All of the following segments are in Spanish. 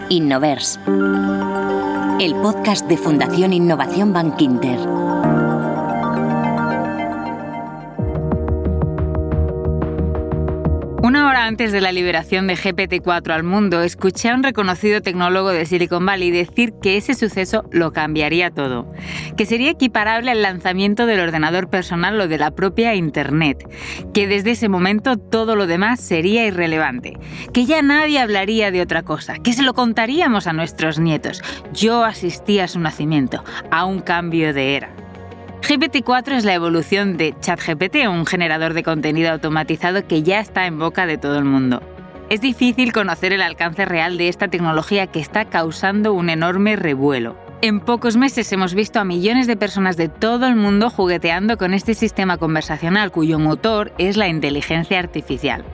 Innovers, el podcast de Fundación Innovación Bankinter. Una hora antes de la liberación de GPT-4 al mundo, escuché a un reconocido tecnólogo de Silicon Valley decir que ese suceso lo cambiaría todo, que sería equiparable al lanzamiento del ordenador personal o de la propia Internet, que desde ese momento todo lo demás sería irrelevante, que ya nadie hablaría de otra cosa, que se lo contaríamos a nuestros nietos. Yo asistí a su nacimiento, a un cambio de era. GPT-4 es la evolución de ChatGPT, un generador de contenido automatizado que ya está en boca de todo el mundo. Es difícil conocer el alcance real de esta tecnología que está causando un enorme revuelo. En pocos meses hemos visto a millones de personas de todo el mundo jugueteando con este sistema conversacional cuyo motor es la inteligencia artificial.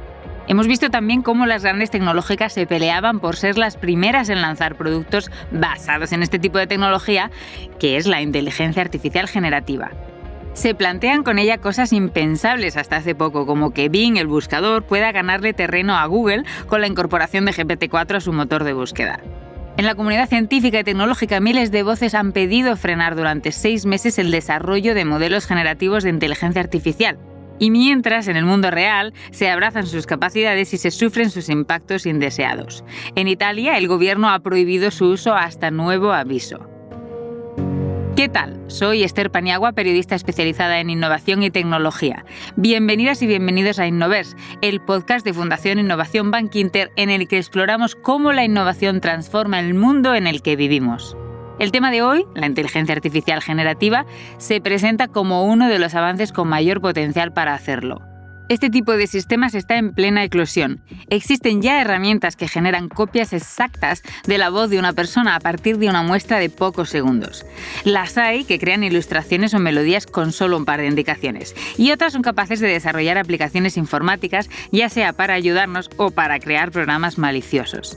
Hemos visto también cómo las grandes tecnológicas se peleaban por ser las primeras en lanzar productos basados en este tipo de tecnología, que es la inteligencia artificial generativa. Se plantean con ella cosas impensables hasta hace poco, como que Bing, el buscador, pueda ganarle terreno a Google con la incorporación de GPT-4 a su motor de búsqueda. En la comunidad científica y tecnológica, miles de voces han pedido frenar durante 6 meses el desarrollo de modelos generativos de inteligencia artificial. Y mientras, en el mundo real, se abrazan sus capacidades y se sufren sus impactos indeseados. En Italia, el gobierno ha prohibido su uso hasta nuevo aviso. ¿Qué tal? Soy Esther Paniagua, periodista especializada en innovación y tecnología. Bienvenidas y bienvenidos a Innovers, el podcast de Fundación Innovación Bankinter en el que exploramos cómo la innovación transforma el mundo en el que vivimos. El tema de hoy, la inteligencia artificial generativa, se presenta como uno de los avances con mayor potencial para hacerlo. Este tipo de sistemas está en plena eclosión. Existen ya herramientas que generan copias exactas de la voz de una persona a partir de una muestra de pocos segundos. Las hay que crean ilustraciones o melodías con solo un par de indicaciones. Y otras son capaces de desarrollar aplicaciones informáticas, ya sea para ayudarnos o para crear programas maliciosos.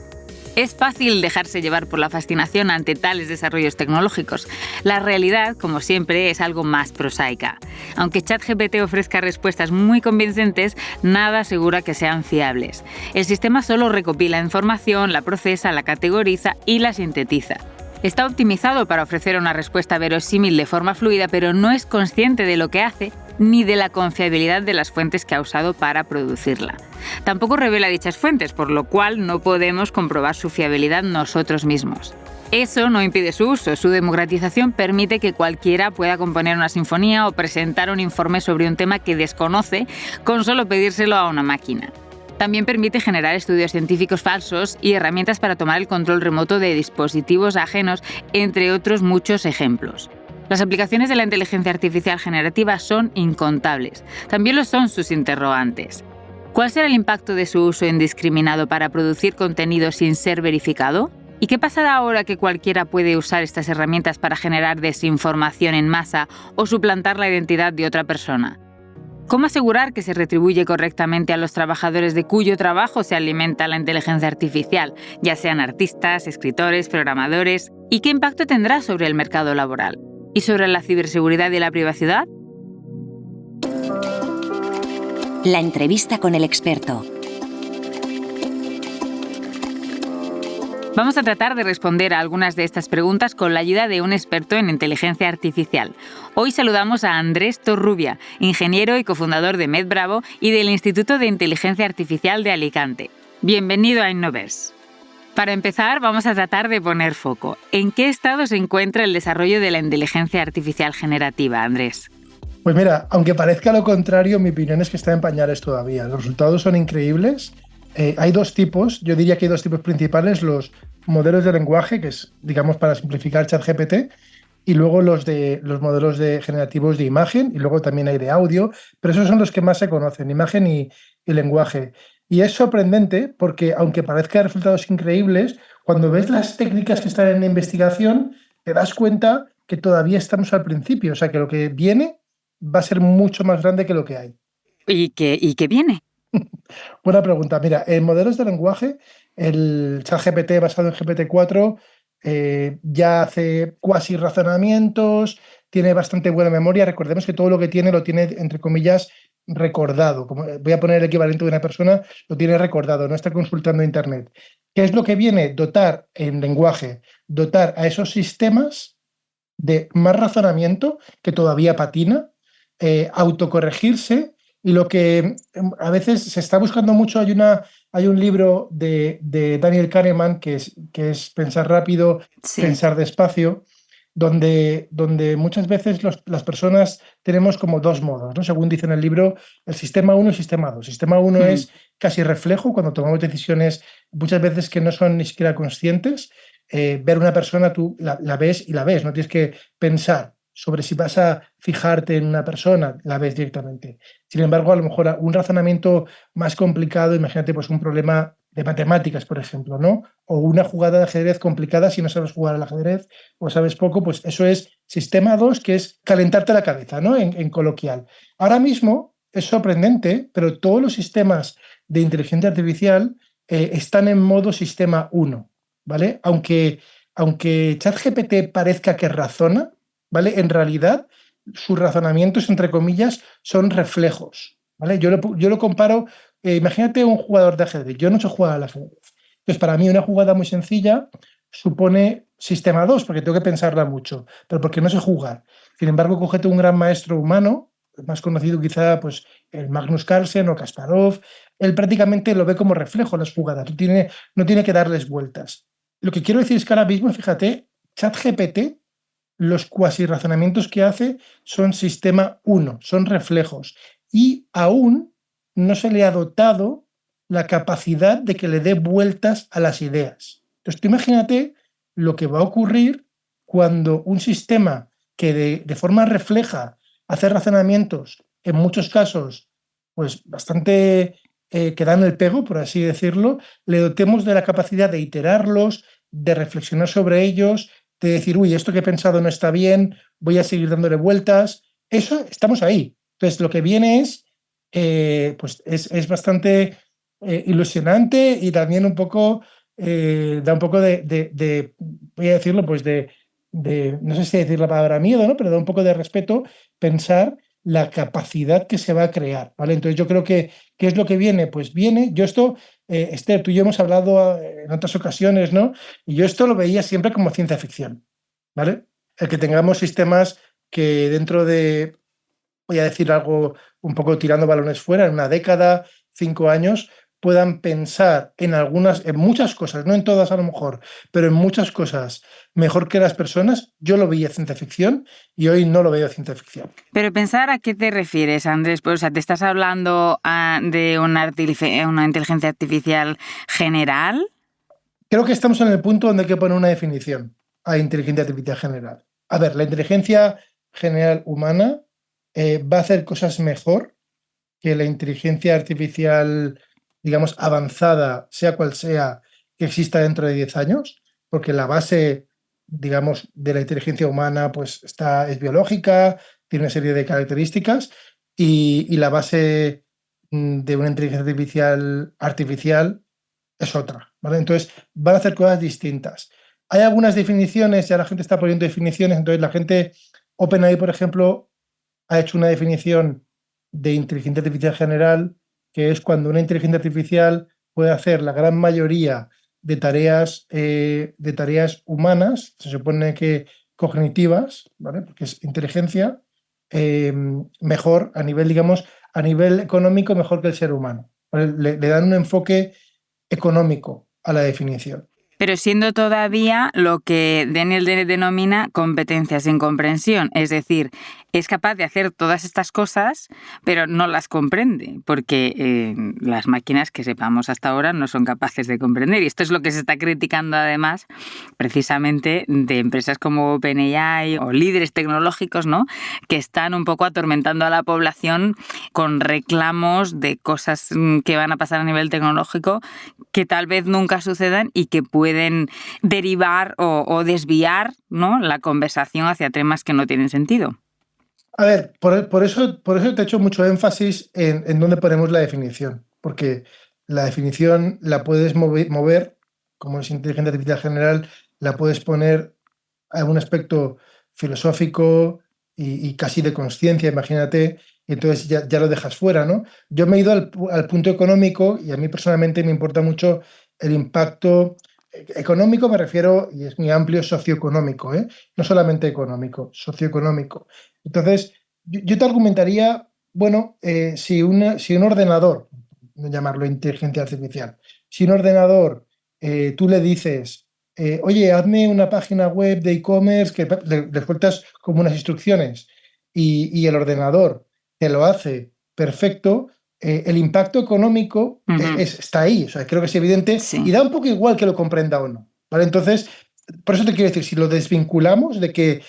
Es fácil dejarse llevar por la fascinación ante tales desarrollos tecnológicos. La realidad, como siempre, es algo más prosaica. Aunque ChatGPT ofrezca respuestas muy convincentes, nada asegura que sean fiables. El sistema solo recopila información, la procesa, la categoriza y la sintetiza. Está optimizado para ofrecer una respuesta verosímil de forma fluida, pero no es consciente de lo que hace ni de la confiabilidad de las fuentes que ha usado para producirla. Tampoco revela dichas fuentes, por lo cual no podemos comprobar su fiabilidad nosotros mismos. Eso no impide su uso. Su democratización permite que cualquiera pueda componer una sinfonía o presentar un informe sobre un tema que desconoce con solo pedírselo a una máquina. También permite generar estudios científicos falsos y herramientas para tomar el control remoto de dispositivos ajenos, entre otros muchos ejemplos. Las aplicaciones de la inteligencia artificial generativa son incontables. También lo son sus interrogantes. ¿Cuál será el impacto de su uso indiscriminado para producir contenido sin ser verificado? ¿Y qué pasará ahora que cualquiera puede usar estas herramientas para generar desinformación en masa o suplantar la identidad de otra persona? ¿Cómo asegurar que se retribuye correctamente a los trabajadores de cuyo trabajo se alimenta la inteligencia artificial, ya sean artistas, escritores, programadores? ¿Y qué impacto tendrá sobre el mercado laboral? ¿Y sobre la ciberseguridad y la privacidad? La entrevista con el experto. Vamos a tratar de responder a algunas de estas preguntas con la ayuda de un experto en inteligencia artificial. Hoy saludamos a Andrés Torrubia, ingeniero y cofundador de MedBravo y del Instituto de Inteligencia Artificial de Alicante. Bienvenido a Innovers. Para empezar, vamos a tratar de poner foco. ¿En qué estado se encuentra el desarrollo de la inteligencia artificial generativa, Andrés? Pues mira, aunque parezca lo contrario, mi opinión es que está en pañales todavía. Los resultados son increíbles. Hay dos tipos, yo diría que hay dos tipos principales, los modelos de lenguaje, que es, digamos, para simplificar ChatGPT, y luego los modelos generativos de imagen, y luego también hay de audio, pero esos son los que más se conocen, imagen y lenguaje. Y es sorprendente porque, aunque parezca resultados increíbles, cuando ves las técnicas que están en investigación, te das cuenta que todavía estamos al principio, o sea que lo que viene va a ser mucho más grande que lo que hay. ¿Y qué viene? Buena pregunta. Mira, en modelos de lenguaje, el ChatGPT basado en GPT-4 ya hace cuasi razonamientos, tiene bastante buena memoria. Recordemos que todo lo tiene, entre comillas, recordado. Como, voy a poner el equivalente de una persona, lo tiene recordado, no está consultando Internet. ¿Qué es lo que viene? Dotar en lenguaje, dotar a esos sistemas de más razonamiento, que todavía patina, autocorregirse, y lo que a veces se está buscando mucho, hay un libro de Daniel Kahneman que es Pensar rápido, Sí. pensar despacio, donde muchas veces las personas tenemos como dos modos, ¿no? Según dice en el libro, el sistema 1 y el sistema 2. Sistema 1 es casi reflejo, cuando tomamos decisiones muchas veces que no son ni siquiera conscientes. Ver una persona, tú la ves y la ves, no tienes que pensar sobre si vas a fijarte en una persona, la ves directamente. Sin embargo, a lo mejor un razonamiento más complicado, imagínate pues un problema de matemáticas, por ejemplo, ¿no? O una jugada de ajedrez complicada, si no sabes jugar al ajedrez o sabes poco, pues eso es sistema 2, que es calentarte la cabeza, ¿no? En coloquial. Ahora mismo es sorprendente, pero todos los sistemas de inteligencia artificial están en modo sistema 1, ¿vale? Aunque ChatGPT parezca que razona, ¿vale? En realidad, sus razonamientos, entre comillas, son reflejos, ¿vale? Yo lo comparo, imagínate un jugador de ajedrez. Yo no sé jugar al ajedrez. Entonces, para mí, una jugada muy sencilla supone sistema 2, porque tengo que pensarla mucho, pero porque no sé jugar. Sin embargo, cógete un gran maestro humano, más conocido quizá pues, el Magnus Carlsen o Kasparov, él prácticamente lo ve como reflejo las jugadas, no tiene que darles vueltas. Lo que quiero decir es que ahora mismo, fíjate, ChatGPT, los cuasi razonamientos que hace son sistema 1, son reflejos, y aún no se le ha dotado la capacidad de que le dé vueltas a las ideas. Entonces, tú imagínate lo que va a ocurrir cuando un sistema que de forma refleja hace razonamientos, en muchos casos, pues bastante que dan el pego, por así decirlo, le dotemos de la capacidad de iterarlos, de reflexionar sobre ellos, de decir, uy, esto que he pensado no está bien, voy a seguir dándole vueltas. Eso, estamos ahí. Entonces, lo que viene pues es bastante ilusionante, y también un poco, da un poco voy a decirlo, pues no sé si decir la palabra miedo, ¿no? Pero da un poco de respeto pensar la capacidad que se va a crear, ¿vale? Entonces yo creo que, ¿qué es lo que viene? Pues viene, yo esto, Esther, tú y yo hemos hablado en otras ocasiones, ¿no? Y yo esto lo veía siempre como ciencia ficción, ¿vale? El que tengamos sistemas que dentro de, voy a decir algo un poco tirando balones fuera, en una década, 5 años, puedan pensar en muchas cosas, no en todas a lo mejor, pero en muchas cosas mejor que las personas. Yo lo veía ciencia ficción y hoy no lo veo ciencia ficción. Pero pensar, ¿a qué te refieres, Andrés? Pues, o sea, ¿te estás hablando de una inteligencia artificial general? Creo que estamos en el punto donde hay que poner una definición a inteligencia artificial general. A ver, la inteligencia general humana va a hacer cosas mejor que la inteligencia artificial, digamos, avanzada, sea cual sea, que exista dentro de 10 años, porque la base, digamos, de la inteligencia humana pues es biológica, tiene una serie de características, y la base de una inteligencia artificial es otra, ¿vale? Entonces, van a hacer cosas distintas. Hay algunas definiciones, ya la gente está poniendo definiciones, entonces la gente, OpenAI, por ejemplo, ha hecho una definición de inteligencia artificial general, que es cuando una inteligencia artificial puede hacer la gran mayoría de tareas humanas, se supone que cognitivas, ¿vale? Porque es inteligencia, mejor a nivel, digamos, a nivel económico, mejor que el ser humano, ¿vale? Le dan un enfoque económico a la definición. Pero siendo todavía lo que Daniel denomina competencias en comprensión, es decir, es capaz de hacer todas estas cosas, pero no las comprende, porque las máquinas, que sepamos hasta ahora, no son capaces de comprender. Y esto es lo que se está criticando además precisamente de empresas como OpenAI o líderes tecnológicos, ¿no?, que están un poco atormentando a la población con reclamos de cosas que van a pasar a nivel tecnológico que tal vez nunca sucedan y que pueden derivar o desviar, ¿no?, la conversación hacia temas que no tienen sentido. A ver, por eso te he hecho mucho énfasis en dónde ponemos la definición, porque la definición la puedes mover, como es inteligencia artificial general, la puedes poner a un aspecto filosófico, y casi de conciencia, imagínate, y entonces ya lo dejas fuera, ¿no? Yo me he ido al punto económico y a mí personalmente me importa mucho el impacto económico, me refiero, y es muy amplio, socioeconómico, ¿eh? No solamente económico, socioeconómico. Entonces, yo te argumentaría, bueno, si un ordenador, no llamarlo inteligencia artificial, si un ordenador tú le dices, oye, hazme una página web de e-commerce, que le sueltas como unas instrucciones y el ordenador te lo hace perfecto, el impacto económico está ahí, o sea, creo que es evidente Sí. y da un poco igual que lo comprenda o no, ¿vale? Entonces, por eso te quiero decir, si lo desvinculamos de que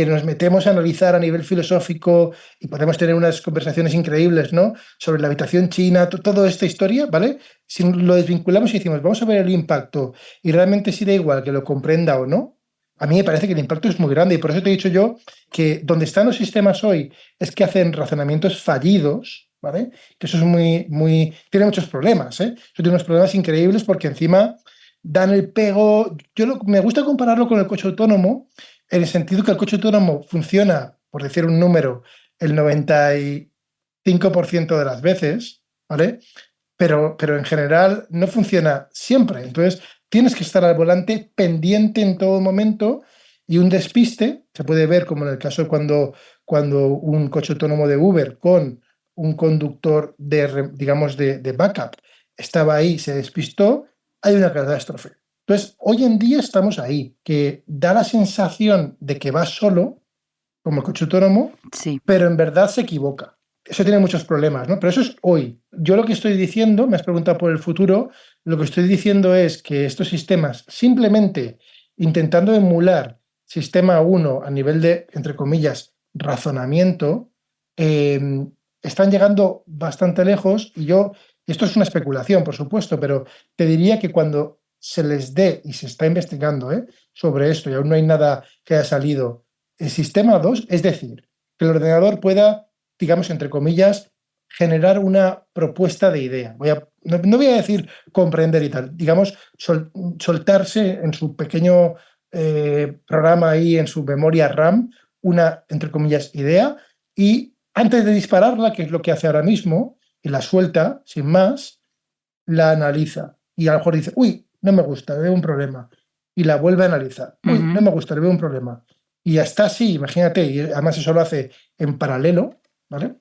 nos metemos a analizar a nivel filosófico y podemos tener unas conversaciones increíbles, ¿no? Sobre la habitación china, toda esta historia, ¿vale? Si lo desvinculamos y decimos, vamos a ver el impacto y realmente si da igual que lo comprenda o no, a mí me parece que el impacto es muy grande y por eso te he dicho yo que donde están los sistemas hoy es que hacen razonamientos fallidos, ¿vale? Que eso es tiene muchos problemas, ¿eh? Eso tiene unos problemas increíbles porque encima dan el pego. Me gusta compararlo con el coche autónomo, en el sentido que el coche autónomo funciona, por decir un número, el 95% de las veces, ¿vale? Pero en general no funciona siempre. Entonces, tienes que estar al volante pendiente en todo momento y un despiste, se puede ver como en el caso cuando un coche autónomo de Uber con un conductor de backup estaba ahí, se despistó, hay una catástrofe. Entonces, hoy en día estamos ahí, que da la sensación de que va solo, como el coche autónomo, Sí. pero en verdad se equivoca. Eso tiene muchos problemas, ¿no? Pero eso es hoy. Yo lo que estoy diciendo, me has preguntado por el futuro, lo que estoy diciendo es que estos sistemas, simplemente intentando emular sistema 1 a nivel de, entre comillas, razonamiento, están llegando bastante lejos y esto es una especulación, por supuesto, pero te diría que cuando se les dé, y se está investigando sobre esto, y aún no hay nada que haya salido, el sistema 2, es decir, que el ordenador pueda, digamos, entre comillas, generar una propuesta de idea. No voy a decir comprender y tal, digamos, soltarse en su pequeño programa ahí, en su memoria RAM, una, entre comillas, idea, y antes de dispararla, que es lo que hace ahora mismo, y la suelta, sin más, la analiza. Y a lo mejor dice, uy, no me gusta, le veo un problema. Y la vuelve a analizar. Uy, no me gusta, le veo un problema. Y ya está así, imagínate, y además eso lo hace en paralelo, ¿vale?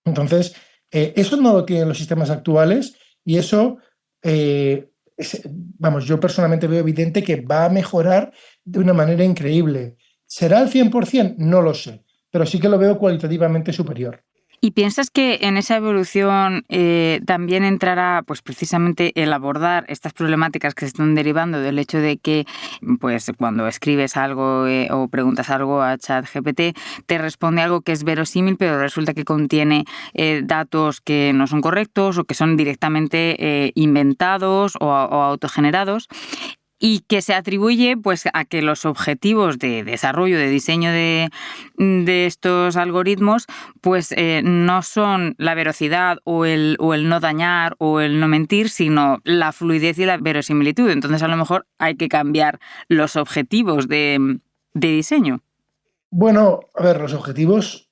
Entonces, eso no lo tienen los sistemas actuales y eso, yo personalmente veo evidente que va a mejorar de una manera increíble. ¿Será al 100%? No lo sé, pero sí que lo veo cualitativamente superior. ¿Y piensas que en esa evolución también entrará pues precisamente el abordar estas problemáticas que se están derivando del hecho de que pues cuando escribes algo o preguntas algo a ChatGPT te responde algo que es verosímil pero resulta que contiene datos que no son correctos o que son directamente inventados o autogenerados? Y que se atribuye pues a que los objetivos de desarrollo, de diseño de estos algoritmos pues no son la velocidad o el no dañar o el no mentir, sino la fluidez y la verosimilitud. Entonces a lo mejor hay que cambiar los objetivos de diseño. Bueno, a ver, los objetivos,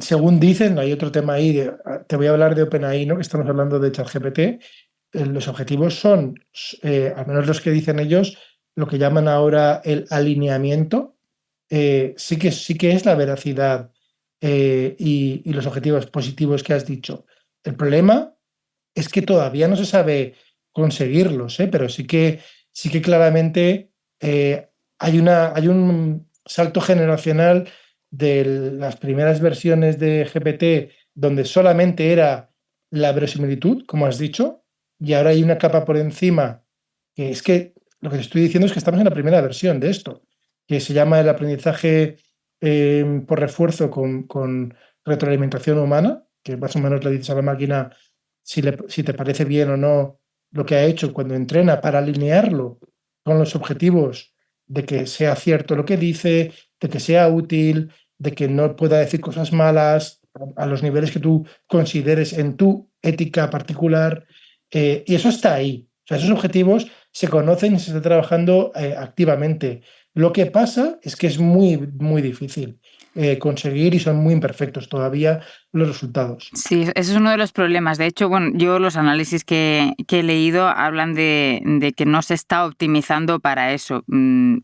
según dicen, hay otro tema ahí, te voy a hablar de OpenAI, ¿no? Que estamos hablando de ChatGPT. Los objetivos son, al menos los que dicen ellos, lo que llaman ahora el alineamiento. Sí que es la veracidad y los objetivos positivos que has dicho. El problema es que todavía no se sabe conseguirlos, pero sí que claramente hay un salto generacional de las primeras versiones de GPT donde solamente era la verosimilitud, como has dicho, y ahora hay una capa por encima, que es que lo que te estoy diciendo es que estamos en la primera versión de esto, que se llama el aprendizaje por refuerzo con retroalimentación humana, que más o menos le dices a la máquina si te parece bien o no lo que ha hecho cuando entrena para alinearlo con los objetivos de que sea cierto lo que dice, de que sea útil, de que no pueda decir cosas malas a los niveles que tú consideres en tu ética particular. Y eso está ahí. O sea, esos objetivos se conocen y se está trabajando activamente. Lo que pasa es que es muy, muy difícil. conseguir y son muy imperfectos todavía los resultados. Sí, ese es uno de los problemas. De hecho, bueno, yo los análisis que he leído hablan de que no se está optimizando para eso.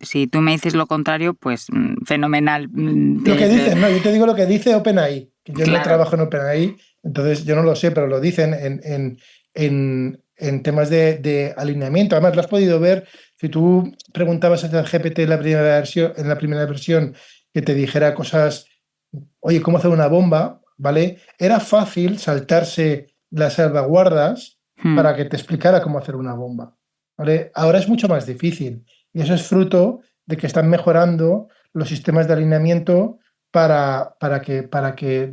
Si tú me dices lo contrario, pues fenomenal. Lo que dicen, no, yo te digo lo que dice OpenAI, que yo no Claro. trabajo en OpenAI, entonces yo no lo sé, pero lo dicen en temas de alineamiento. Además, lo has podido ver, si tú preguntabas a ChatGPT en la primera versión que te dijera cosas, oye, ¿cómo hacer una bomba? ¿Vale? Era fácil saltarse las salvaguardas para que te explicara cómo hacer una bomba. ¿Vale? Ahora es mucho más difícil y eso es fruto de que están mejorando los sistemas de alineamiento para que para que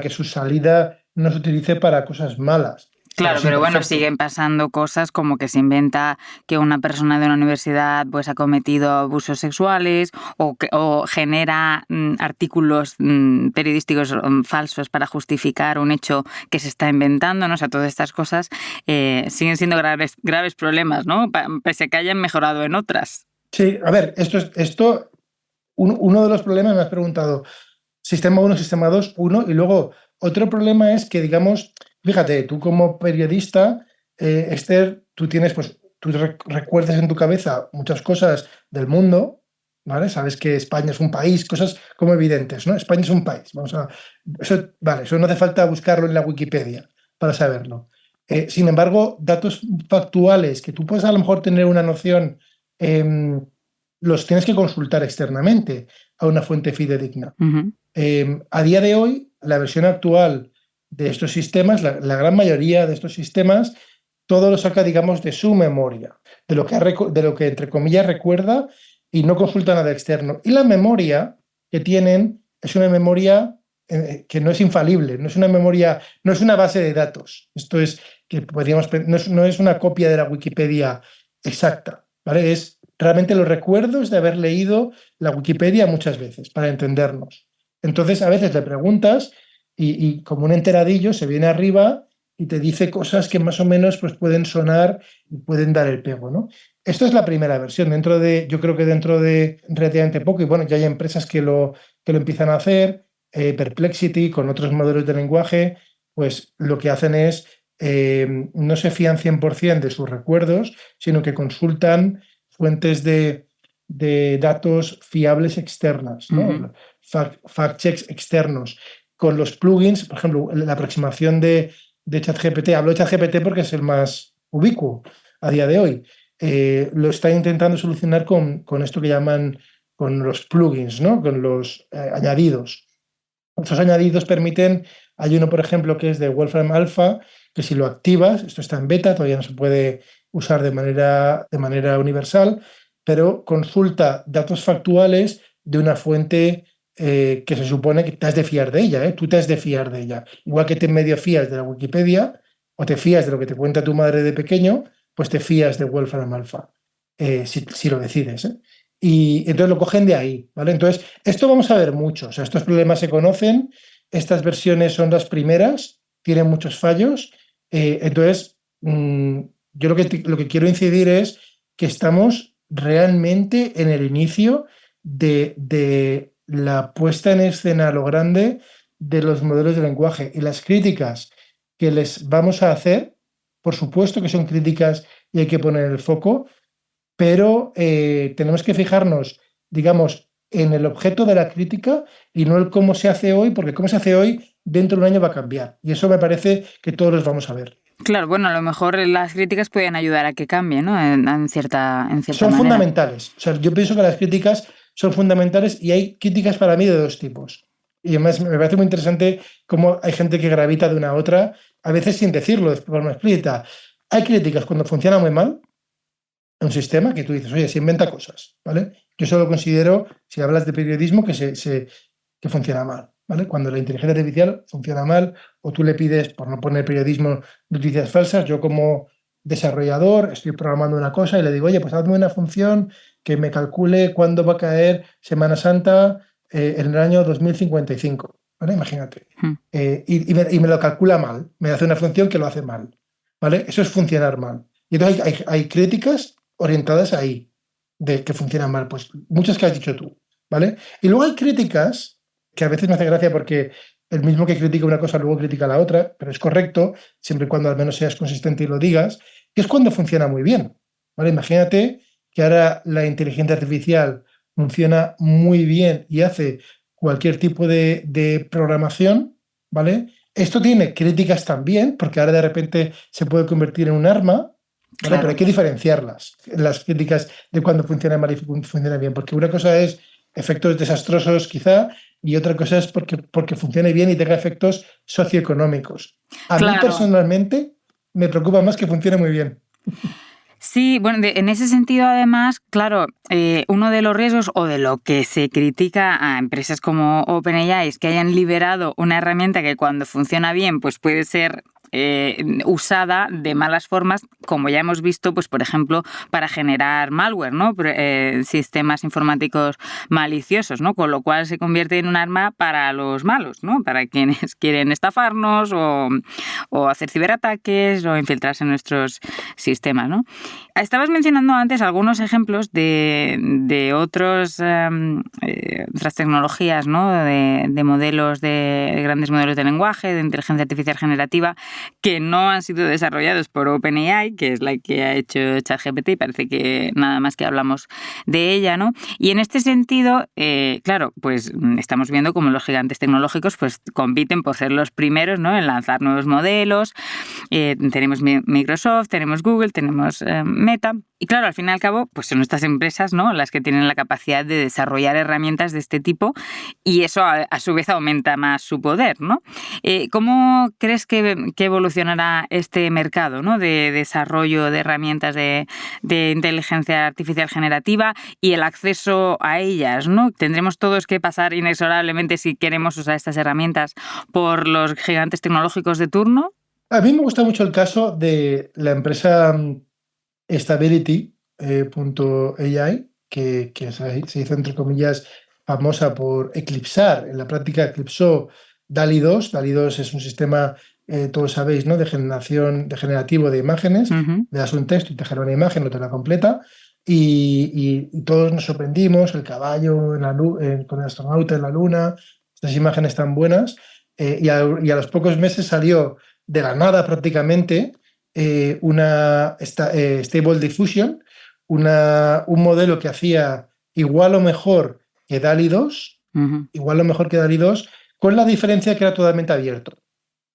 su salida no se utilice para cosas malas. Claro, pero bueno, siguen pasando cosas como que se inventa que una persona de una universidad pues ha cometido abusos sexuales o genera artículos periodísticos falsos para justificar un hecho que se está inventando, ¿no? O sea, todas estas cosas siguen siendo graves problemas, ¿no? Pese a que hayan mejorado en otras. Sí, a ver, uno de los problemas me has preguntado, sistema 1, sistema 2, 1, y luego otro problema es que, digamos, fíjate, tú como periodista, Esther, tú tienes, pues, tú recuerdas en tu cabeza muchas cosas del mundo, ¿vale? Sabes que España es un país, cosas como evidentes, ¿no? España es un país, eso no hace falta buscarlo en la Wikipedia para saberlo. Sin embargo, datos factuales que tú puedes a lo mejor tener una noción, los tienes que consultar externamente a una fuente fidedigna. Uh-huh. A día de hoy, la versión actual de estos sistemas, la gran mayoría de estos sistemas, todo lo saca, digamos, de su memoria, de lo que entre comillas recuerda y no consulta nada externo. Y la memoria que tienen es una memoria que no es infalible, no es una memoria, no es una base de datos. Esto es que no es una copia de la Wikipedia exacta, ¿vale? Es realmente los recuerdos de haber leído la Wikipedia muchas veces para entendernos. Entonces, a veces le preguntas y como un enteradillo se viene arriba y te dice cosas que más o menos pues, pueden sonar y pueden dar el pego, ¿no? Esto es la primera versión. Yo creo que dentro de relativamente poco, y bueno, ya hay empresas que lo empiezan a hacer, Perplexity, con otros modelos de lenguaje, pues lo que hacen es, no se fían 100% de sus recuerdos, sino que consultan fuentes de datos fiables externas, ¿no? Uh-huh. Fact checks externos. Con los plugins, por ejemplo, la aproximación de ChatGPT, hablo de ChatGPT porque es el más ubicuo a día de hoy, lo está intentando solucionar con esto que llaman con los plugins, ¿no? Con los añadidos. Estos añadidos permiten, hay uno, por ejemplo, que es de Wolfram Alpha, que si lo activas, esto está en beta, todavía no se puede usar de manera universal, pero consulta datos factuales de una fuente que se supone que te has de fiar de ella, ¿eh? Tú te has de fiar de ella. Igual que te medio fías de la Wikipedia o te fías de lo que te cuenta tu madre de pequeño, pues te fías de Wolfram Alpha, si lo decides, ¿eh? Y entonces lo cogen de ahí, ¿vale? Entonces, esto vamos a ver mucho. O sea, estos problemas se conocen, estas versiones son las primeras, tienen muchos fallos. Entonces, yo lo que quiero incidir es que estamos realmente en el inicio de la puesta en escena a lo grande de los modelos de lenguaje, y las críticas que les vamos a hacer, por supuesto que son críticas y hay que poner el foco, pero tenemos que fijarnos, digamos, en el objeto de la crítica y no el cómo se hace hoy, porque cómo se hace hoy dentro de un año va a cambiar, y eso me parece que todos los vamos a ver. Claro, bueno, a lo mejor las críticas pueden ayudar a que cambie, ¿no? En cierta son manera. Fundamentales. O sea, yo pienso que las críticas son fundamentales y hay críticas para mí de dos tipos. Y además me parece muy interesante cómo hay gente que gravita de una a otra, a veces sin decirlo de forma explícita. Hay críticas cuando funciona muy mal un sistema, que tú dices, oye, se inventa cosas, ¿vale? Yo solo considero, si hablas de periodismo, que funciona mal, ¿vale? Cuando la inteligencia artificial funciona mal o tú le pides, por no poner periodismo, noticias falsas, yo como desarrollador estoy programando una cosa y le digo, oye, pues hazme una función que me calcule cuándo va a caer Semana Santa en el año 2055, ¿vale? Imagínate. Y me lo calcula mal, me hace una función que lo hace mal, ¿vale? Eso es funcionar mal. Y entonces hay críticas orientadas ahí, de que funcionan mal, pues muchas que has dicho tú, ¿vale? Y luego hay críticas, que a veces me hace gracia porque el mismo que critica una cosa luego critica la otra, pero es correcto, siempre y cuando al menos seas consistente y lo digas, que es cuando funciona muy bien, ¿vale? Imagínate que ahora la inteligencia artificial funciona muy bien y hace cualquier tipo de programación, ¿vale? Esto tiene críticas también, porque ahora de repente se puede convertir en un arma, ¿vale? Claro. Pero hay que diferenciarlas, las críticas de cuando funciona mal y funciona bien, porque una cosa es efectos desastrosos quizá, y otra cosa es porque funcione bien y tenga efectos socioeconómicos. A mí personalmente me preocupa más que funcione muy bien. Sí, bueno, en ese sentido, además, claro, uno de los riesgos o de lo que se critica a empresas como OpenAI es que hayan liberado una herramienta que cuando funciona bien, pues puede ser usada de malas formas, como ya hemos visto, pues por ejemplo, para generar malware, ¿no? Sistemas informáticos maliciosos, ¿no? Con lo cual se convierte en un arma para los malos, ¿no? Para quienes quieren estafarnos o hacer ciberataques o infiltrarse en nuestros sistemas, ¿no? Estabas mencionando antes algunos ejemplos de otras tecnologías, ¿no? De modelos, de grandes modelos de lenguaje, de inteligencia artificial generativa, que no han sido desarrollados por OpenAI, que es la que ha hecho ChatGPT, y parece que nada más que hablamos de ella, ¿no? Y en este sentido, claro, pues estamos viendo cómo los gigantes tecnológicos pues compiten por ser los primeros, ¿no? En lanzar nuevos modelos. Tenemos Microsoft, tenemos Google, tenemos Meta. Y claro, al fin y al cabo, pues son estas empresas, ¿no? Las que tienen la capacidad de desarrollar herramientas de este tipo y eso a su vez aumenta más su poder, ¿no? ¿Cómo crees que evolucionará este mercado, ¿no? De desarrollo de herramientas de inteligencia artificial generativa y el acceso a ellas, ¿no? ¿Tendremos todos que pasar inexorablemente, si queremos usar estas herramientas, por los gigantes tecnológicos de turno? A mí me gusta mucho el caso de la empresa Stability.ai, que se hizo, entre comillas, famosa por eclipsar, en la práctica eclipsó DALL-E 2. DALL-E 2 es un sistema, todos sabéis, ¿no? de generativo de imágenes. Le das un texto y te genera una imagen, no te la completa. Y todos nos sorprendimos, el caballo con el astronauta en la luna, estas imágenes tan buenas. Y a los pocos meses salió de la nada prácticamente una Stable Diffusion, un modelo que hacía igual o mejor que DALL-E 2, con la diferencia que era totalmente abierto,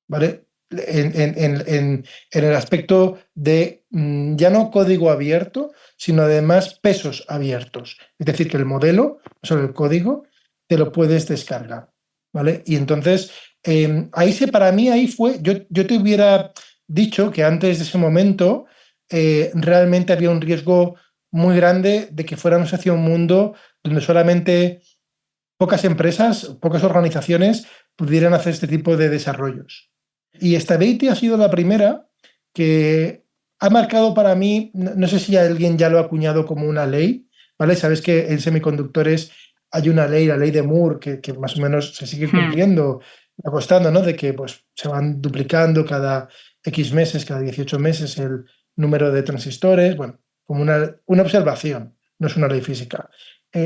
¿vale? En el aspecto de ya no código abierto, sino además pesos abiertos. Es decir, que el modelo, sobre el código, te lo puedes descargar, ¿vale? Y entonces, para mí ahí fue, yo te hubiera dicho que antes de ese momento realmente había un riesgo muy grande de que fuéramos hacia un mundo donde solamente pocas empresas, pocas organizaciones pudieran hacer este tipo de desarrollos. Y Stability ha sido la primera que ha marcado para mí, no sé si alguien ya lo ha acuñado como una ley, ¿vale? Sabes que en semiconductores hay una ley, la ley de Moore, que más o menos se sigue cumpliendo, costando, ¿no? De que pues, se van duplicando cada X meses, cada 18 meses el número de transistores, bueno, como una observación, no es una ley física.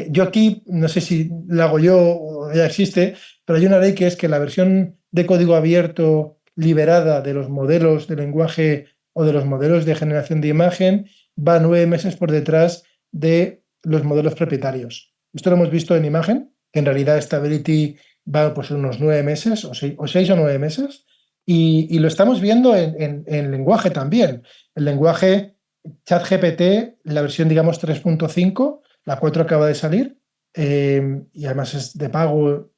Yo aquí, no sé si la hago yo o ya existe, pero hay una ley que es que la versión de código abierto liberada de los modelos de lenguaje o de los modelos de generación de imagen va 9 meses por detrás de los modelos propietarios. Esto lo hemos visto en imagen, que en realidad Stability va pues unos 9 meses, o 6 o 9 meses, y lo estamos viendo en lenguaje también. El lenguaje ChatGPT, la versión, digamos, 3.5, la 4 acaba de salir, y además es de pago,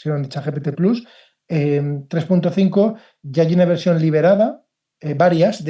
de ChatGPT Plus. 3.5 ya hay una versión liberada, varias,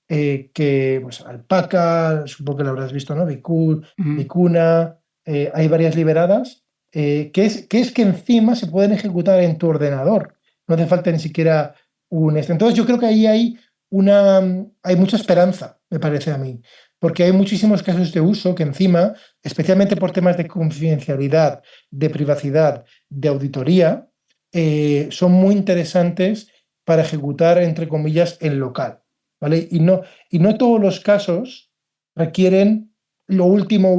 que pues Alpaca, supongo que lo habrás visto, ¿no? Vicuna, hay varias liberadas, que es que encima se pueden ejecutar en tu ordenador. No hace falta ni siquiera un... Entonces yo creo que ahí hay mucha esperanza, me parece a mí, porque hay muchísimos casos de uso que encima, especialmente por temas de confidencialidad, de privacidad, de auditoría, son muy interesantes para ejecutar, entre comillas, en local, ¿vale? Y no todos los casos requieren lo último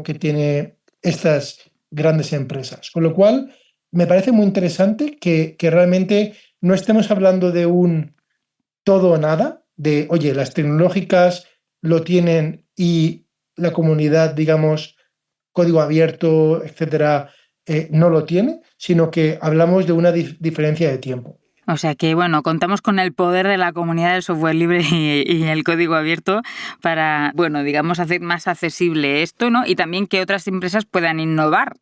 que tiene estas grandes empresas. Con lo cual, me parece muy interesante que realmente no estemos hablando de un todo o nada, de, oye, las tecnológicas lo tienen y la comunidad, digamos, código abierto, etcétera, no lo tiene, sino que hablamos de una diferencia de tiempo. O sea que, bueno, contamos con el poder de la comunidad del software libre y el código abierto para, bueno, digamos, hacer más accesible esto, ¿no? Y también que otras empresas puedan innovar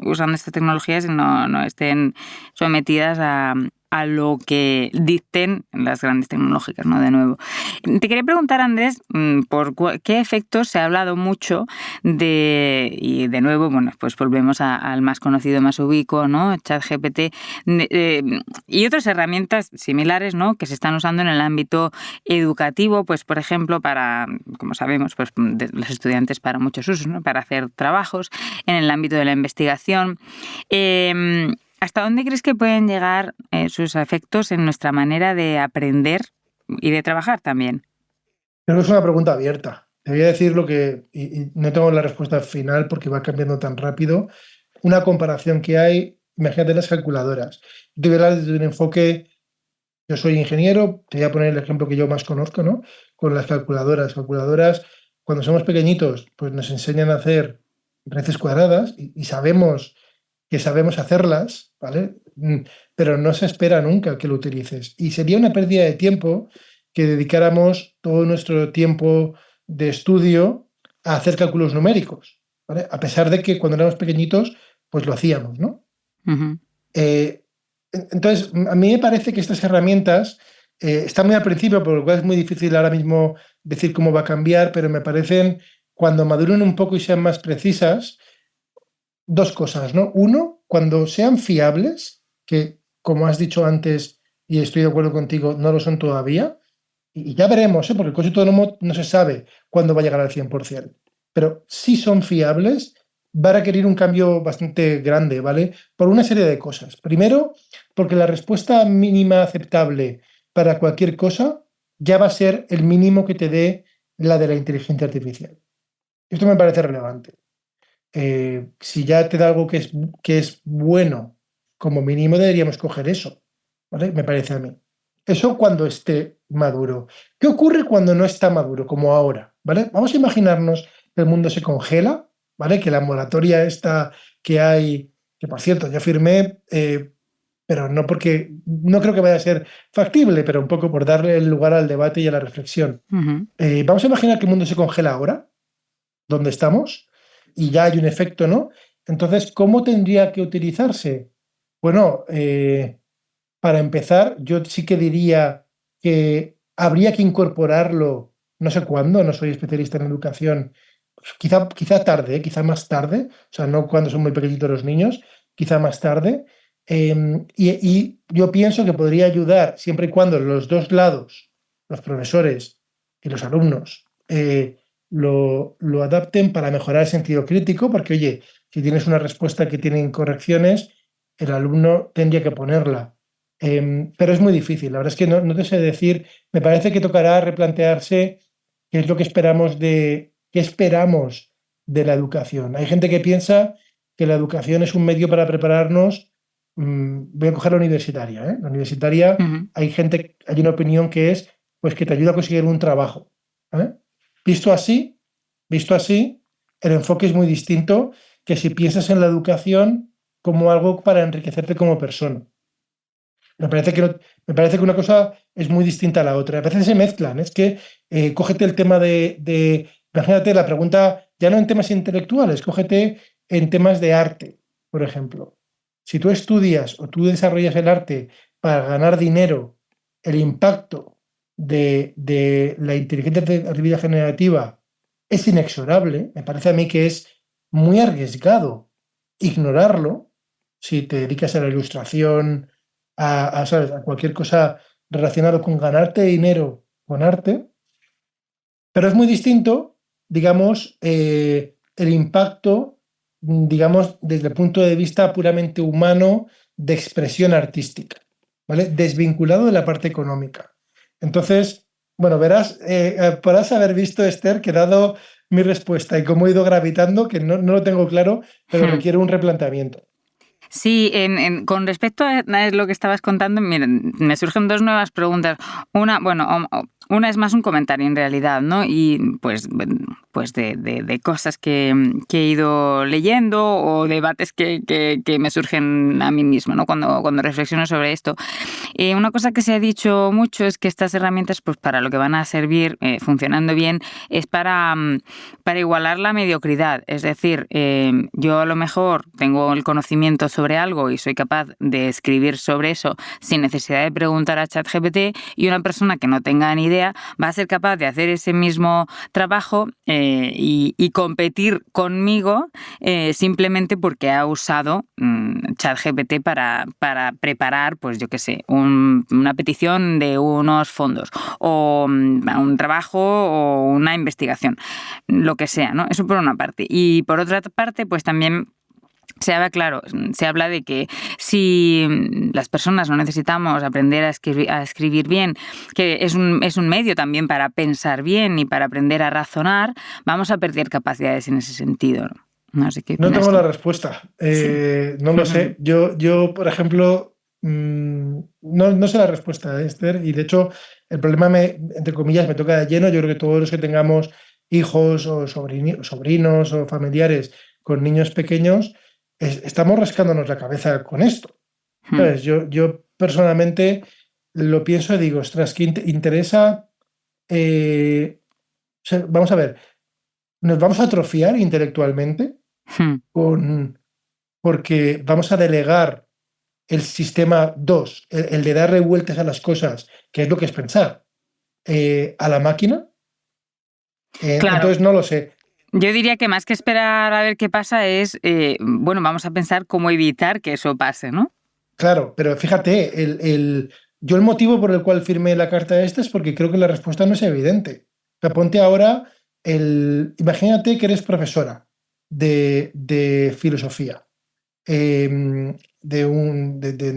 usando estas tecnologías y no estén sometidas a lo que dicten las grandes tecnológicas, ¿no? De nuevo. Te quería preguntar, Andrés, por qué efectos se ha hablado mucho y de nuevo, bueno, pues volvemos al más conocido, más ubicuo, ¿no? ChatGPT, y otras herramientas similares, ¿no? Que se están usando en el ámbito educativo, pues por ejemplo, para, como sabemos, pues los estudiantes para muchos usos, ¿no? Para hacer trabajos, en el ámbito de la investigación. ¿Hasta dónde crees que pueden llegar sus efectos en nuestra manera de aprender y de trabajar también? Creo que es una pregunta abierta. Te voy a decir lo que, y no tengo la respuesta final porque va cambiando tan rápido. Una comparación que hay, imagínate las calculadoras. Te voy a hablar desde un enfoque, yo soy ingeniero, te voy a poner el ejemplo que yo más conozco, ¿no? Con las calculadoras. Calculadoras, cuando somos pequeñitos, pues nos enseñan a hacer raíces cuadradas y sabemos que sabemos hacerlas, ¿vale? Pero no se espera nunca que lo utilices. Y sería una pérdida de tiempo que dedicáramos todo nuestro tiempo de estudio a hacer cálculos numéricos, ¿vale? A pesar de que cuando éramos pequeñitos, pues lo hacíamos, ¿no? Uh-huh. Entonces, a mí me parece que estas herramientas están muy al principio, por lo cual es muy difícil ahora mismo decir cómo va a cambiar, pero me parecen, cuando maduren un poco y sean más precisas, dos cosas, ¿no? Uno, cuando sean fiables, que como has dicho antes, y estoy de acuerdo contigo, no lo son todavía, y ya veremos, porque el coche autónomo no se sabe cuándo va a llegar al 100%, pero si son fiables, va a requerir un cambio bastante grande, ¿vale? Por una serie de cosas. Primero, porque la respuesta mínima aceptable para cualquier cosa ya va a ser el mínimo que te dé la de la inteligencia artificial. Esto me parece relevante. Si ya te da algo que es bueno, como mínimo deberíamos coger eso, ¿vale? Me parece a mí. Eso cuando esté maduro. ¿Qué ocurre cuando no está maduro, como ahora? ¿Vale? Vamos a imaginarnos que el mundo se congela, ¿vale? Que la moratoria esta que hay, que por cierto, yo firmé, pero no porque, no creo que vaya a ser factible, pero un poco por darle el lugar al debate y a la reflexión. Uh-huh. Vamos a imaginar que el mundo se congela ahora, donde estamos, y ya hay un efecto, ¿no? Entonces, ¿cómo tendría que utilizarse? Bueno, para empezar, yo sí que diría que habría que incorporarlo, no sé cuándo, no soy especialista en educación, quizá tarde, quizá más tarde, o sea, no cuando son muy pequeñitos los niños, quizá más tarde. Y yo pienso que podría ayudar siempre y cuando los dos lados, los profesores y los alumnos, lo adapten para mejorar el sentido crítico, porque, oye, si tienes una respuesta que tiene incorrecciones, el alumno tendría que ponerla. Pero es muy difícil, la verdad es que no te sé decir, me parece que tocará replantearse qué es lo que esperamos qué esperamos de la educación. Hay gente que piensa que la educación es un medio para prepararnos, voy a coger la universitaria, ¿eh? La universitaria, Uh-huh. hay una opinión que es pues que te ayuda a conseguir un trabajo, ¿eh? Visto así, el enfoque es muy distinto que si piensas en la educación como algo para enriquecerte como persona. Me parece que una cosa es muy distinta a la otra. A veces se mezclan. Es que cógete el tema imagínate la pregunta, ya no en temas intelectuales, cógete en temas de arte, por ejemplo. Si tú estudias o tú desarrollas el arte para ganar dinero, el impacto de la inteligencia artificial generativa es inexorable. Me parece a mí que es muy arriesgado ignorarlo si te dedicas a la ilustración, ¿sabes? A cualquier cosa relacionada con ganarte dinero con arte, pero es muy distinto, digamos, el impacto, digamos, desde el punto de vista puramente humano de expresión artística, ¿vale? Desvinculado de la parte económica. Entonces, Bueno, verás, podrás haber visto, Esther, que dado mi respuesta y cómo he ido gravitando, que no lo tengo claro, pero requiere un replanteamiento. Sí, con respecto a lo que estabas contando, miren, me surgen dos nuevas preguntas. Una es más un comentario en realidad, ¿no? Y pues de cosas que he ido leyendo o debates que me surgen a mí mismo, ¿no? Cuando reflexiono sobre esto. Una cosa que se ha dicho mucho es que estas herramientas, pues para lo que van a servir, funcionando bien, es para igualar la mediocridad. Es decir, yo a lo mejor tengo el conocimiento sobre algo y soy capaz de escribir sobre eso sin necesidad de preguntar a ChatGPT, y una persona que no tenga ni idea va a ser capaz de hacer ese mismo trabajo y competir conmigo simplemente porque ha usado ChatGPT para preparar, pues yo qué sé, una petición de unos fondos o un trabajo o una investigación, lo que sea, ¿no? Eso por una parte. Y por otra parte, pues también se habla de que si las personas no necesitamos aprender a escribir bien, que es un medio también para pensar bien y para aprender a razonar, vamos a perder capacidades en ese sentido, ¿no? No sé qué No opinas tengo tú. la respuesta. No lo sé. Yo, por ejemplo, no sé la respuesta, Esther, y de hecho el problema, entre comillas, me toca de lleno. Yo creo que todos los que tengamos hijos o sobrinos o familiares con niños pequeños, estamos rascándonos la cabeza con esto. ¿Sabes? Yo personalmente lo pienso y digo, ostras, ¿qué interesa? O sea, vamos a ver, ¿nos vamos a atrofiar intelectualmente porque vamos a delegar el sistema 2, el de darle vueltas a las cosas, que es lo que es pensar, a la máquina? Claro. Entonces no lo sé. Yo diría que más que esperar a ver qué pasa es, vamos a pensar cómo evitar que eso pase, ¿no? Claro, pero fíjate, yo el motivo por el cual firmé la carta esta es porque creo que la respuesta no es evidente. O sea, ponte ahora, imagínate que eres profesora de filosofía, no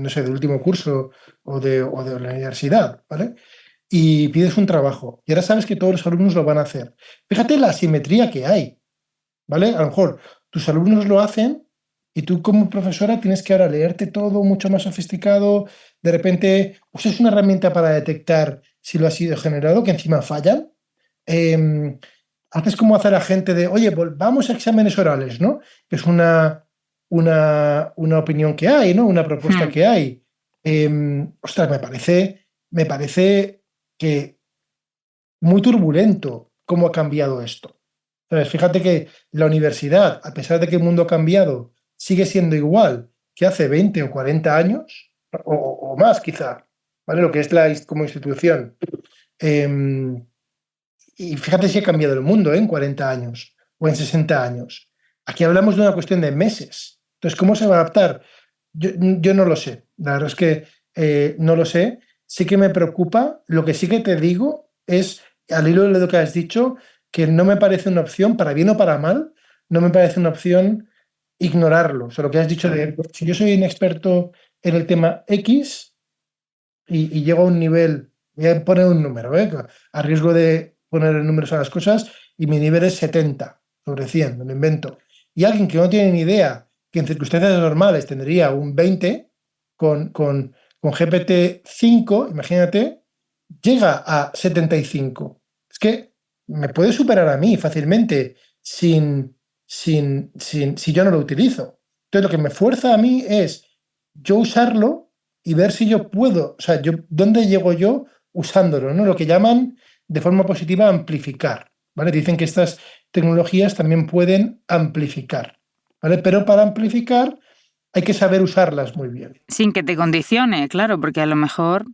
sé, del último curso o de la universidad, ¿vale? Y pides un trabajo y ahora sabes que todos los alumnos lo van a hacer. Fíjate la asimetría que hay, ¿vale? A lo mejor tus alumnos lo hacen y tú como profesora tienes que ahora leerte todo mucho más sofisticado, de repente usas una herramienta para detectar si lo ha sido generado, que encima fallan. Haces como hacer a gente de, oye, volvamos a exámenes orales, ¿no? Que es una opinión que hay, ¿no? Una propuesta que hay. Ostras, me parece que muy turbulento cómo ha cambiado esto. Entonces, fíjate que la universidad, a pesar de que el mundo ha cambiado, sigue siendo igual que hace 20 o 40 años, o más quizá, ¿vale? Lo que es como institución. Y fíjate si ha cambiado el mundo en 40 años o en 60 años. Aquí hablamos de una cuestión de meses. Entonces, ¿cómo se va a adaptar? Yo no lo sé. La verdad es que no lo sé. Sí que me preocupa. Lo que sí que te digo es, al hilo de lo que has dicho, que no me parece una opción, para bien o para mal, no me parece una opción ignorarlo. O sea, lo que has dicho de, si yo soy un experto en el tema X y llego a un nivel, voy a poner un número, a riesgo de poner números a las cosas, y mi nivel es 70 sobre 100, me lo invento. Y alguien que no tiene ni idea, que en circunstancias normales tendría un 20, con GPT-5, imagínate, llega a 75. Es que me puede superar a mí fácilmente si yo no lo utilizo. Entonces, lo que me fuerza a mí es yo usarlo y ver si yo puedo, o sea, ¿dónde llego yo usándolo? ¿No? Lo que llaman de forma positiva amplificar, ¿vale? Dicen que estas tecnologías también pueden amplificar, ¿vale? Pero para amplificar hay que saber usarlas muy bien. Sin que te condicione, claro, porque a lo mejor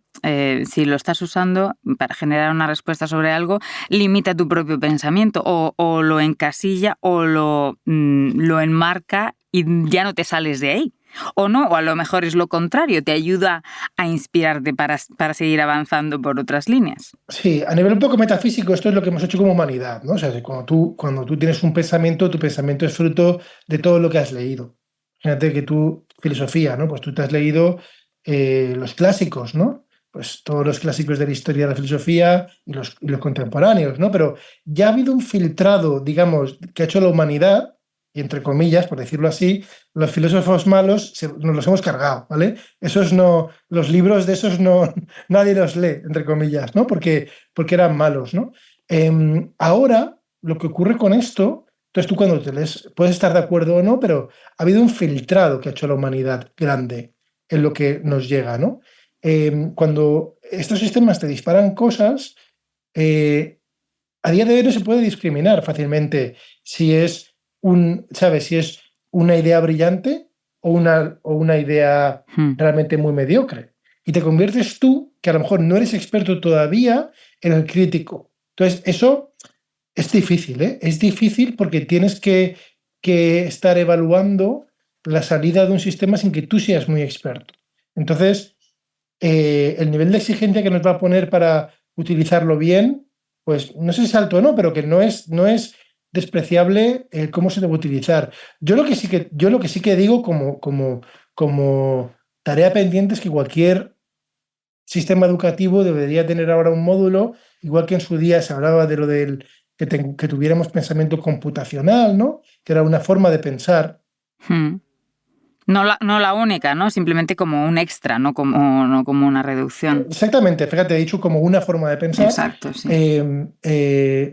si lo estás usando para generar una respuesta sobre algo, limita tu propio pensamiento o lo encasilla o lo enmarca y ya no te sales de ahí. O no, o a lo mejor es lo contrario, te ayuda a inspirarte para seguir avanzando por otras líneas. Sí, a nivel un poco metafísico, esto es lo que hemos hecho como humanidad, ¿no? O sea, cuando tú tienes un pensamiento, tu pensamiento es fruto de todo lo que has leído. Fíjate que filosofía, ¿no? Pues tú te has leído los clásicos, ¿no? pues todos los clásicos de la historia de la filosofía y los contemporáneos, ¿no? Pero ya ha habido un filtrado, digamos, que ha hecho la humanidad, y entre comillas, por decirlo así, los filósofos malos nos los hemos cargado, ¿vale? Esos no, los libros de esos no, nadie los lee, entre comillas, ¿no? Porque eran malos, ¿no? Ahora, lo que ocurre con esto, entonces tú cuando te lees, puedes estar de acuerdo o no, pero ha habido un filtrado que ha hecho la humanidad grande en lo que nos llega, ¿no? Cuando estos sistemas te disparan cosas, a día de hoy no se puede discriminar fácilmente si es ¿sabes? Si es una idea brillante o una idea realmente muy mediocre. Y te conviertes tú, que a lo mejor no eres experto todavía, en el crítico. Entonces, eso es difícil, ¿eh? Es difícil porque tienes que estar evaluando la salida de un sistema sin que tú seas muy experto. Entonces, el nivel de exigencia que nos va a poner para utilizarlo bien, pues no sé si es alto o no, pero que no es despreciable cómo se debe utilizar. Yo lo que sí que digo como tarea pendiente es que cualquier sistema educativo debería tener ahora un módulo, igual que en su día se hablaba de lo del que tuviéramos pensamiento computacional, ¿no? Que era una forma de pensar. No la única, ¿no? Simplemente como un extra, no como una reducción. Exactamente, fíjate, he dicho como una forma de pensar. Exacto, sí.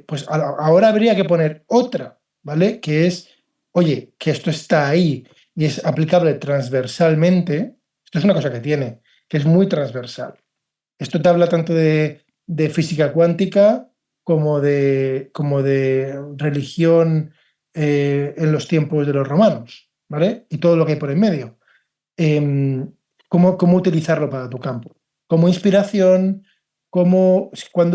Pues ahora habría que poner otra, ¿vale? Que es, oye, que esto está ahí y es aplicable transversalmente. Esto es una cosa que tiene, que es muy transversal. Esto te habla tanto de física cuántica como de religión en los tiempos de los romanos, ¿vale? Y todo lo que hay por en medio. Cómo utilizarlo para tu campo. Como inspiración, cuando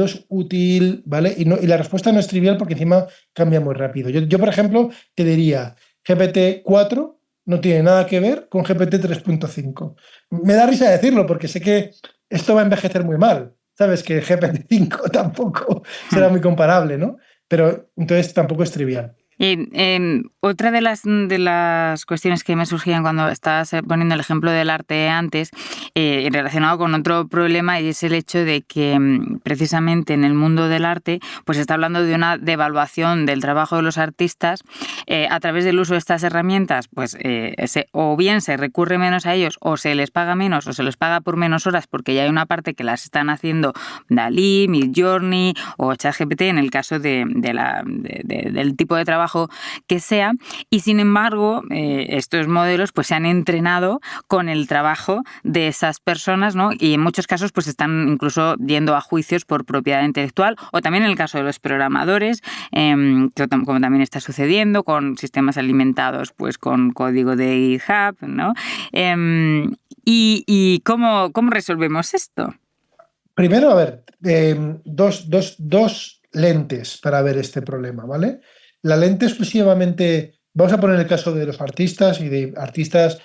es útil, ¿vale? Y la respuesta no es trivial porque encima cambia muy rápido. Yo por ejemplo, te diría, GPT-4 no tiene nada que ver con GPT 3.5. Me da risa decirlo porque sé que esto va a envejecer muy mal. Sabes que GPT-5 tampoco será muy comparable, ¿no? Pero entonces tampoco es trivial. Otra de las cuestiones que me surgían cuando estabas poniendo el ejemplo del arte antes, relacionado con otro problema, y es el hecho de que precisamente en el mundo del arte pues se está hablando de una devaluación del trabajo de los artistas a través del uso de estas herramientas, pues o bien se recurre menos a ellos, o se les paga menos, o se les paga por menos horas, porque ya hay una parte que las están haciendo Dalí, Midjourney o ChatGPT en el caso del tipo de trabajo que sea, y sin embargo estos modelos pues se han entrenado con el trabajo de esas personas, ¿no? Y en muchos casos pues están incluso yendo a juicios por propiedad intelectual, o también en el caso de los programadores, como también está sucediendo con sistemas alimentados pues con código de GitHub, ¿no? ¿Y cómo resolvemos esto? Primero, a ver, dos lentes para ver este problema, ¿vale? La lente exclusivamente, vamos a poner el caso de los artistas y de artistas,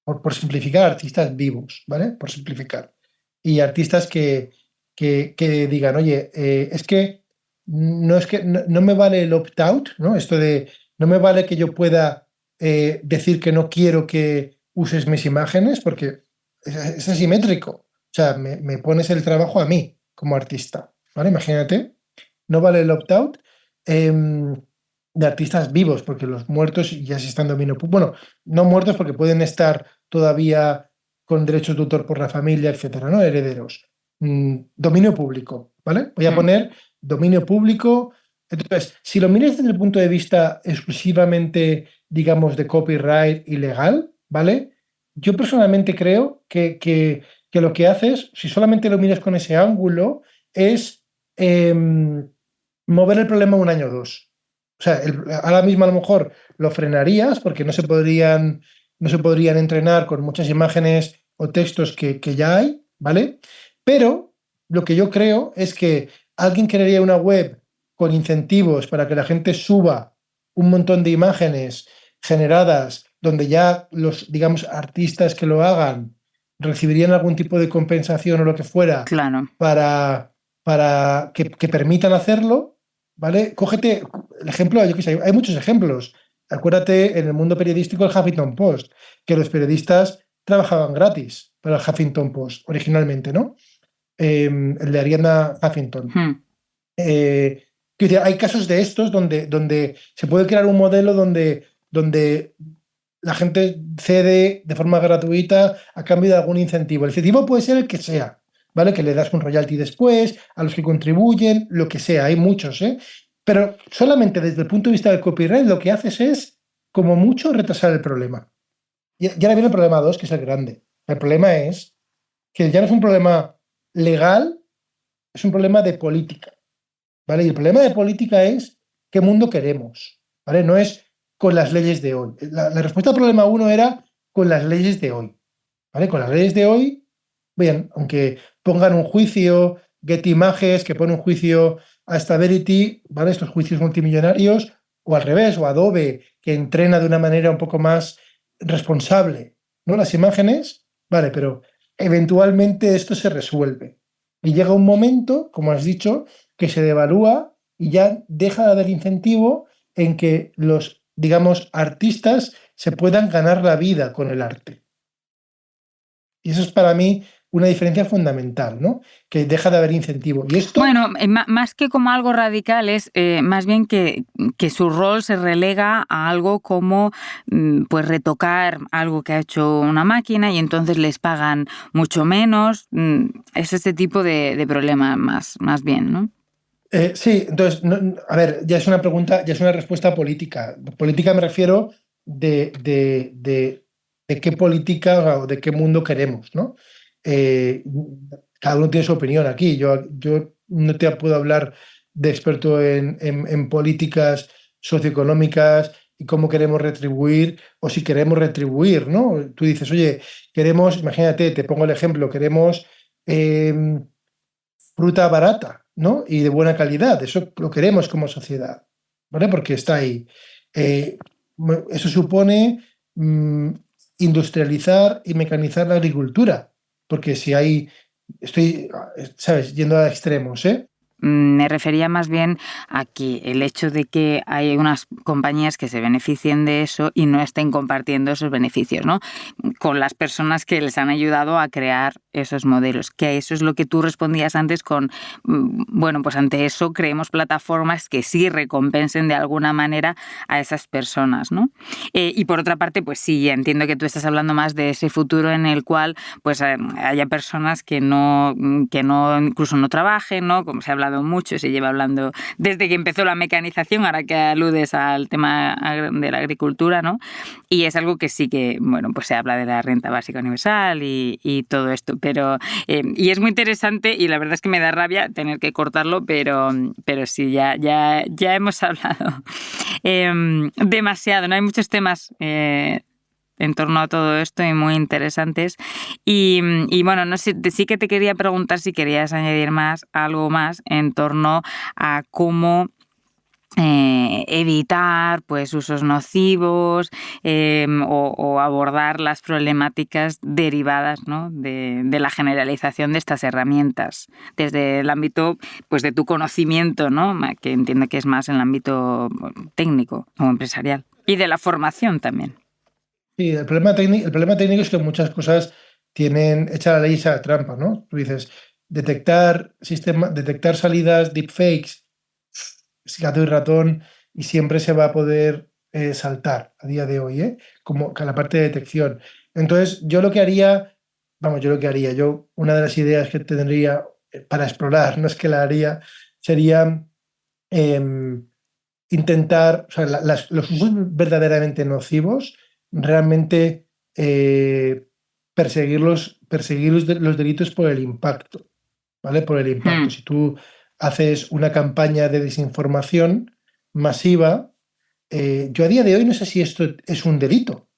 por simplificar, artistas vivos, ¿vale? Por simplificar. Y artistas que digan, oye, es que no me vale el opt-out, ¿no? Esto de no me vale que yo pueda decir que no quiero que uses mis imágenes porque es asimétrico. O sea, me pones el trabajo a mí como artista, ¿vale? Imagínate, no vale el opt-out. De artistas vivos, porque los muertos ya se están dominio público. Bueno, no muertos porque pueden estar todavía con derechos de autor por la familia, etcétera, ¿no? Herederos. Dominio público, ¿vale? Voy a poner dominio público. Entonces, si lo miras desde el punto de vista exclusivamente, digamos, de copyright y legal, ¿vale? Yo personalmente creo que lo que haces, si solamente lo miras con ese ángulo, es mover el problema un año o dos. O sea, ahora mismo a lo mejor lo frenarías porque no se podrían entrenar con muchas imágenes o textos que ya hay, ¿vale? Pero lo que yo creo es que alguien crearía una web con incentivos para que la gente suba un montón de imágenes generadas donde ya los, digamos, artistas que lo hagan recibirían algún tipo de compensación o lo que fuera, claro, para que permitan hacerlo. ¿Vale? Cógete el ejemplo, yo qué sé, hay muchos ejemplos. Acuérdate en el mundo periodístico el Huffington Post, que los periodistas trabajaban gratis para el Huffington Post originalmente, ¿no? el de Arianna Huffington. Hay casos de estos donde se puede crear un modelo donde la gente cede de forma gratuita a cambio de algún incentivo. El incentivo puede ser el que sea, ¿vale? Que le das un royalty después, a los que contribuyen, lo que sea, hay muchos, ¿eh? Pero solamente desde el punto de vista del copyright lo que haces es, como mucho, retrasar el problema. Y ahora viene el problema 2, que es el grande. El problema es que ya no es un problema legal, es un problema de política, ¿vale? Y el problema de política es qué mundo queremos, ¿vale? No es con las leyes de hoy. La respuesta al problema 1 era con las leyes de hoy, ¿vale? Con las leyes de hoy, bien, aunque pongan un juicio, Getty Images, que pone un juicio a Stability, ¿vale? Estos juicios multimillonarios, o al revés, o Adobe, que entrena de una manera un poco más responsable, ¿no? Las imágenes, vale, pero eventualmente esto se resuelve. Y llega un momento, como has dicho, que se devalúa y ya deja de haber incentivo en que los, digamos, artistas se puedan ganar la vida con el arte. Y eso es para mí una diferencia fundamental, ¿no? Que deja de haber incentivo. Y esto... Bueno, más que como algo radical, es más bien que su rol se relega a algo como pues retocar algo que ha hecho una máquina y entonces les pagan mucho menos. Es este tipo de problema más bien, ¿no? Sí, entonces, a ver, ya es una pregunta, ya es una respuesta política. Política me refiero de qué política o de qué mundo queremos, ¿no? Cada uno tiene su opinión aquí. Yo no te puedo hablar de experto en políticas socioeconómicas y cómo queremos retribuir o si queremos retribuir, ¿no? Tú dices, oye, queremos, imagínate, te pongo el ejemplo, queremos fruta barata, ¿no? Y de buena calidad. Eso lo queremos como sociedad, ¿vale? Porque está ahí. Eso supone industrializar y mecanizar la agricultura, porque si hay, estoy, ¿sabes?, yendo a extremos, ¿eh? Me refería más bien a que el hecho de que hay unas compañías que se beneficien de eso y no estén compartiendo esos beneficios, ¿no? Con las personas que les han ayudado a crear esos modelos. Que eso es lo que tú respondías antes con, bueno, pues ante eso creemos plataformas que sí recompensen de alguna manera a esas personas, ¿no? Y por otra parte, pues sí, entiendo que tú estás hablando más de ese futuro en el cual pues haya personas que no incluso no trabajen, ¿no? Como se ha hablado mucho, se lleva hablando desde que empezó la mecanización, ahora que aludes al tema de la agricultura, ¿no? Y es algo que sí que, bueno, pues se habla de la renta básica universal y todo esto, pero y es muy interesante y la verdad es que me da rabia tener que cortarlo, pero sí, ya hemos hablado demasiado, ¿no? Hay muchos temas en torno a todo esto y muy interesantes. Y bueno, no sé, sí que te quería preguntar si querías añadir algo más en torno a cómo evitar pues usos nocivos o abordar las problemáticas derivadas, ¿no? de la generalización de estas herramientas desde el ámbito pues de tu conocimiento, ¿no? Que entiendo que es más en el ámbito técnico o empresarial y de la formación también. Sí, el problema técnico es que muchas cosas tienen hecha la ley esa trampa, ¿no? Tú dices, detectar salidas deepfakes, es gato y ratón y siempre se va a poder saltar a día de hoy, ¿eh? Como que la parte de detección. Entonces, yo una de las ideas que tendría para explorar, no es que la haría, sería intentar, o sea, los usos verdaderamente nocivos, realmente perseguir los delitos por el impacto, ¿vale? Por el impacto. Si tú haces una campaña de desinformación masiva, yo a día de hoy no sé si esto es un delito,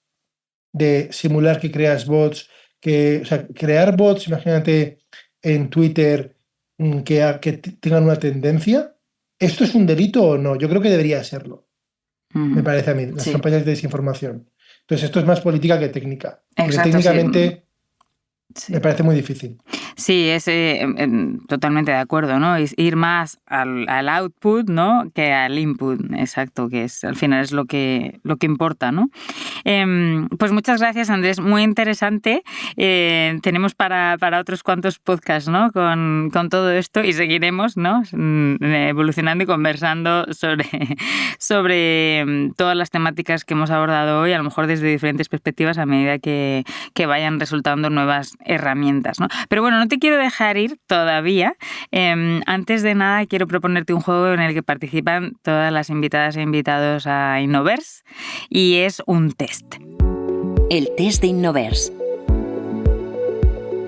de simular que creas bots, o sea, crear bots, imagínate en Twitter que tengan una tendencia. ¿Esto es un delito o no? Yo creo que debería serlo. Me parece a mí, las campañas de desinformación. Entonces, esto es más política que técnica. Porque técnicamente me parece muy difícil. Sí, es totalmente de acuerdo, ¿no? Es ir más al output, ¿no? Que al input, exacto, que al final es lo que importa, ¿no? Pues muchas gracias, Andrés, muy interesante. Tenemos para otros cuantos podcasts, ¿no? Con todo esto y seguiremos, ¿no? Evolucionando y conversando sobre todas las temáticas que hemos abordado hoy, a lo mejor desde diferentes perspectivas a medida que vayan resultando nuevas herramientas, ¿no? Pero bueno, no te quiero dejar ir todavía. Antes de nada, quiero proponerte un juego en el que participan todas las invitadas e invitados a Innoverse y es un test. El test de Innoverse.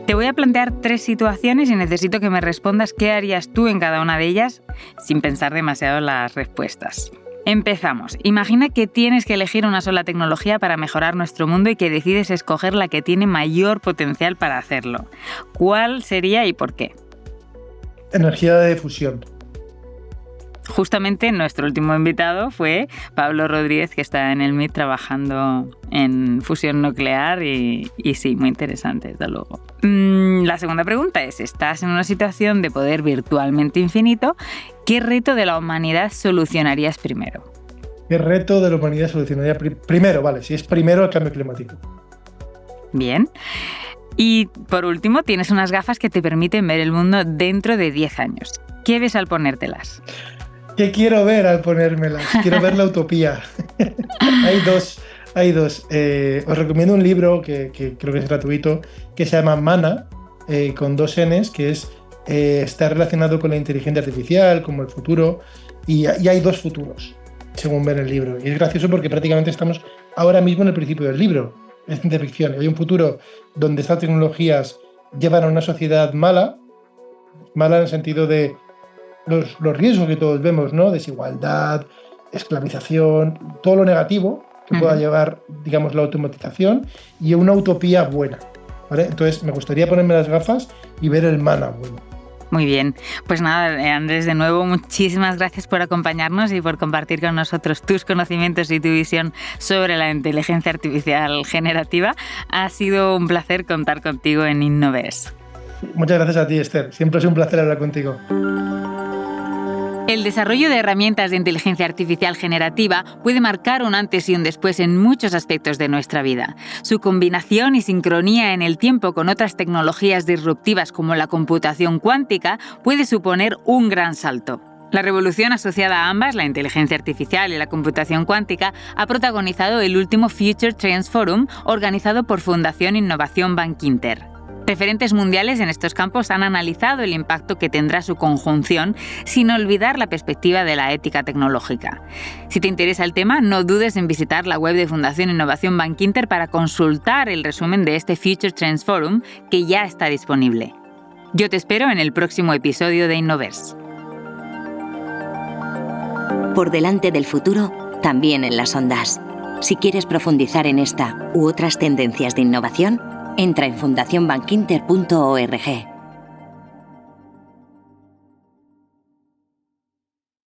Te voy a plantear 3 situaciones y necesito que me respondas qué harías tú en cada una de ellas sin pensar demasiado las respuestas. Empezamos. Imagina que tienes que elegir una sola tecnología para mejorar nuestro mundo y que decides escoger la que tiene mayor potencial para hacerlo. ¿Cuál sería y por qué? Energía de fusión. Justamente nuestro último invitado fue Pablo Rodríguez, que está en el MIT trabajando en fusión nuclear y sí, muy interesante, desde luego. La segunda pregunta es, estás en una situación de poder virtualmente infinito, ¿qué reto de la humanidad solucionarías primero? ¿Qué reto de la humanidad solucionaría primero? Vale, si es primero el cambio climático. Bien. Y por último, tienes unas gafas que te permiten ver el mundo dentro de 10 años. ¿Qué ves al ponértelas? ¿Qué quiero ver al ponérmelas? Quiero ver la utopía. Hay dos. Os recomiendo un libro que creo que es gratuito, que se llama Mana, con 2 Ns, que está relacionado con la inteligencia artificial, como el futuro, y hay 2 futuros, según ven el libro. Y es gracioso porque prácticamente estamos ahora mismo en el principio del libro. Es ciencia ficción. Hay un futuro donde estas tecnologías llevan a una sociedad mala en el sentido de los riesgos que todos vemos, ¿no? Desigualdad, esclavización, todo lo negativo que pueda llevar, digamos, la automatización, y una utopía buena, ¿vale? Entonces me gustaría ponerme las gafas y ver el mana bueno. Muy bien. Pues nada, Andrés, de nuevo, muchísimas gracias por acompañarnos y por compartir con nosotros tus conocimientos y tu visión sobre la inteligencia artificial generativa. Ha sido un placer contar contigo en Innoverse. Muchas gracias a ti, Esther. Siempre es un placer hablar contigo. El desarrollo de herramientas de inteligencia artificial generativa puede marcar un antes y un después en muchos aspectos de nuestra vida. Su combinación y sincronía en el tiempo con otras tecnologías disruptivas como la computación cuántica puede suponer un gran salto. La revolución asociada a ambas, la inteligencia artificial y la computación cuántica, ha protagonizado el último Future Trends Forum organizado por Fundación Innovación Bankinter. Referentes mundiales en estos campos han analizado el impacto que tendrá su conjunción sin olvidar la perspectiva de la ética tecnológica. Si te interesa el tema, no dudes en visitar la web de Fundación Innovación Bankinter para consultar el resumen de este Future Trends Forum, que ya está disponible. Yo te espero en el próximo episodio de Innoverse. Por delante del futuro, también en las ondas. Si quieres profundizar en esta u otras tendencias de innovación, entra en fundacionbankinter.org.